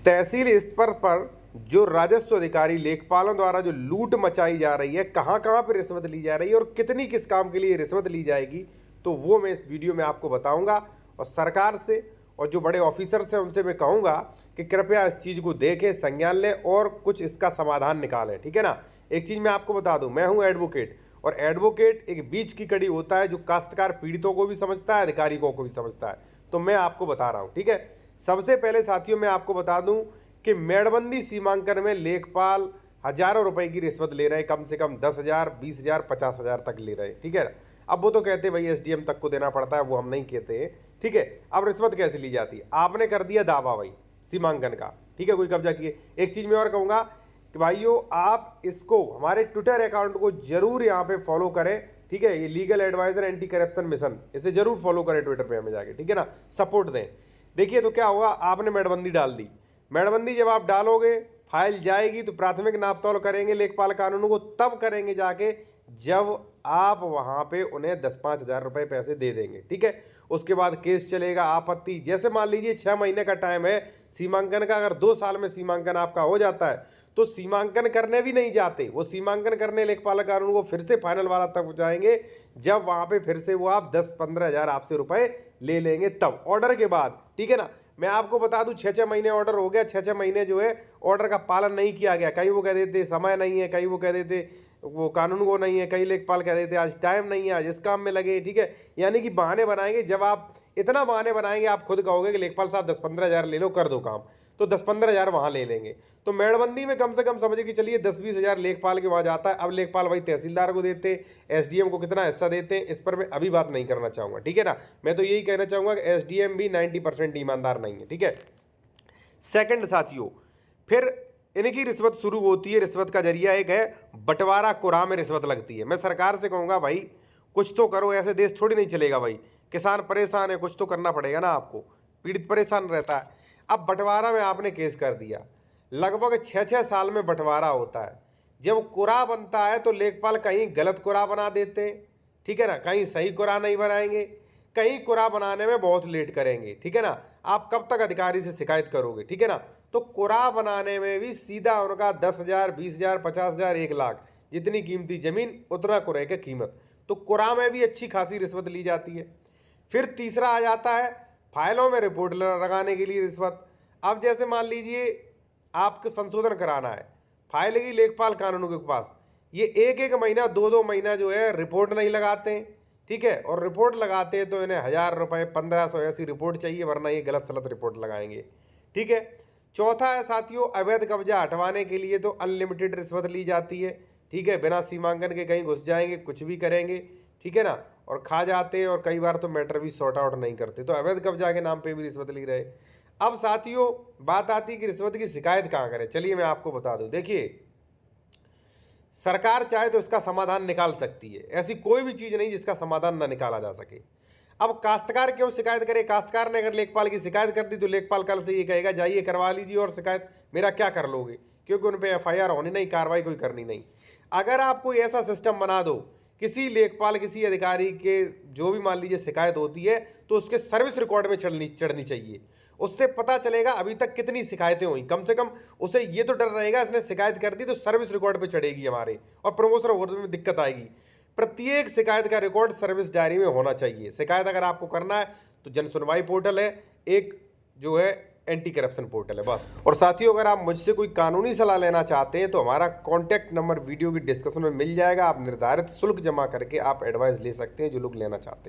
तहसील स्तर पर जो राजस्व अधिकारी लेखपालों द्वारा जो लूट मचाई जा रही है, कहाँ कहाँ पर रिश्वत ली जा रही है और कितनी किस काम के लिए रिश्वत ली जाएगी, तो वो मैं इस वीडियो में आपको बताऊंगा। और सरकार से और जो बड़े ऑफिसर्स हैं उनसे मैं कहूँगा कि कृपया इस चीज़ को देखें, संज्ञान लें और कुछ इसका समाधान निकालें। ठीक है ना। एक चीज़ मैं आपको बता दूँ, मैं हूँ एडवोकेट, और एडवोकेट एक बीच की कड़ी होता है जो काश्तकार पीड़ितों को भी समझता है, अधिकारियों को भी समझता है। तो मैं आपको बता रहा हूँ। ठीक है। सबसे पहले साथियों मैं आपको बता दूं कि मेड़बंदी सीमांकन में लेखपाल हजारों रुपए की रिश्वत ले रहे हैं, कम से कम 10,000, 20,000, 50,000 तक ले रहे हैं। ठीक है। अब वो तो कहते हैं भाई एसडीएम तक को देना पड़ता है, वो हम नहीं कहते हैं। ठीक है। अब रिश्वत कैसे ली जाती है? आपने कर दिया दावा भाई सीमांकन का, ठीक है, कोई कब्जा किए। एक चीज मैं और कहूंगा कि भाइयों आप इसको हमारे ट्विटर अकाउंट को जरूर यहाँ पे फॉलो करें। ठीक है। ये legal adviser anti corruption mission, इसे जरूर फॉलो करें ट्विटर पे हमें जाके। ठीक है ना, सपोर्ट दें। देखिए तो क्या होगा, आपने मेड़बंदी डाल दी। मेड़बंदी जब आप डालोगे, फाइल जाएगी तो प्राथमिक नापतोल करेंगे लेखपाल कानून को, तब करेंगे जाके जब आप वहां पे उन्हें 10-5 हजार रुपए पैसे दे देंगे। ठीक है। उसके बाद केस चलेगा, आपत्ति। जैसे मान लीजिए 6 महीने का टाइम है सीमांकन का, अगर 2 साल में सीमांकन आपका हो जाता है तो सीमांकन करने भी नहीं जाते, वो सीमांकन करने लेखपाल कानून को फिर से फाइनल वाला तक जाएंगे जब वहां पे फिर से वो आप 10-15 हजार आपसे रुपए ले लेंगे, तब ऑर्डर के बाद। ठीक है ना। मैं आपको बता दूं 6-6 महीने ऑर्डर हो गया, 6-6 महीने जो है ऑर्डर का पालन नहीं किया गया। कहीं वो कह देते समय नहीं है, कहीं वो कह देते वो कानून को नहीं है, कई लेखपाल कह देते आज टाइम नहीं है, आज इस काम में लगे। ठीक है। यानी कि बहाने बनाएंगे। जब आप इतना बहाने बनाएंगे, आप खुद कहोगे कि लेखपाल साहब 10-15 हजार ले लो, कर दो काम, तो 10-15 हजार वहां ले लेंगे। तो मेड़बंदी में कम से कम समझे कि चलिए 10-20 हजार लेखपाल के वहां जाता है। अब लेखपाल भाई तहसीलदार को देते, एसडीएम को कितना हिस्सा देते हैं, इस पर मैं अभी बात नहीं करना चाहूंगा। ठीक है ना। मैं तो यही कहना चाहूंगा कि एसडीएम भी 90% ईमानदार नहीं है। ठीक है। सेकंड साथियों, फिर इनकी रिश्वत शुरू होती है। रिश्वत का जरिया एक है बंटवारा कुरा में रिश्वत लगती है। मैं सरकार से कहूंगा भाई कुछ तो करो, ऐसे देश थोड़ी नहीं चलेगा भाई। किसान परेशान है, कुछ तो करना पड़ेगा ना आपको, पीड़ित परेशान रहता है। अब बंटवारा में आपने केस कर दिया, लगभग 6-6 साल में बंटवारा होता है। जब कुरा बनता है तो लेखपाल कहीं गलत कुरा बना देते हैं, ठीक है ना, कहीं सही कुरा नहीं बनाएंगे, कहीं कुरा बनाने में बहुत लेट करेंगे। ठीक है ना। आप कब तक अधिकारी से शिकायत करोगे? ठीक है ना। तो कुरा बनाने में भी सीधा उनका 10,000, 20,000, 50,000, 1 लाख, जितनी कीमती जमीन उतना कुरे की कीमत। तो कुरा में भी अच्छी खासी रिश्वत ली जाती है। फिर तीसरा आ जाता है फाइलों में रिपोर्ट लगाने के लिए रिश्वत। अब जैसे मान लीजिए आपको संशोधन कराना है, फाइल की लेखपाल कानून के पास, ये 1-1 महीना 2-2 महीना जो है रिपोर्ट नहीं लगाते हैं। ठीक है। और रिपोर्ट लगाते हैं तो इन्हें 1,000 रुपये, 1,500 ऐसी रिपोर्ट चाहिए, वरना ये गलत सलत रिपोर्ट लगाएंगे। ठीक है। चौथा है साथियों अवैध कब्जा हटवाने के लिए तो अनलिमिटेड रिश्वत ली जाती है। ठीक है। बिना सीमांकन के कहीं घुस जाएंगे, कुछ भी करेंगे। ठीक है ना। और खा जाते हैं, और कई बार तो मैटर भी सॉर्ट आउट नहीं करते, तो अवैध कब्जा के नाम पे भी रिश्वत ली रहे। अब साथियों बात आती है कि रिश्वत की शिकायत कहाँ करें। चलिए मैं आपको बता दूं। देखिए सरकार चाहे तो इसका समाधान निकाल सकती है, ऐसी कोई भी चीज नहीं जिसका समाधान ना निकाला जा सके। अब काश्तकार क्यों शिकायत करे? काश्तकार ने अगर लेखपाल की शिकायत कर दी तो लेखपाल कल से ये कहेगा जाइए करवा लीजिए और शिकायत, मेरा क्या कर लोगे, क्योंकि उन पर एफआईआर होनी नहीं, कार्रवाई कोई करनी नहीं। अगर आप कोई ऐसा सिस्टम बना दो, किसी लेखपाल किसी अधिकारी के जो भी मान लीजिए शिकायत होती है तो उसके सर्विस रिकॉर्ड में चढ़नी चाहिए। उससे पता चलेगा अभी तक कितनी शिकायतें हुई, कम से कम उसे ये तो डर रहेगा इसने शिकायत कर दी तो सर्विस रिकॉर्ड पे चढ़ेगी हमारे, और प्रमोशन होने में दिक्कत आएगी। प्रत्येक शिकायत का रिकॉर्ड सर्विस डायरी में होना चाहिए। शिकायत अगर आपको करना है तो जन सुनवाई पोर्टल है, एक जो है एंटी करप्शन पोर्टल है, बस। और साथियों अगर आप मुझसे कोई कानूनी सलाह लेना चाहते हैं तो हमारा कॉन्टैक्ट नंबर वीडियो की डिस्क्रिप्शन में मिल जाएगा। आप निर्धारित शुल्क जमा करके आप एडवाइस ले सकते हैं, जो लोग लेना चाहते हैं।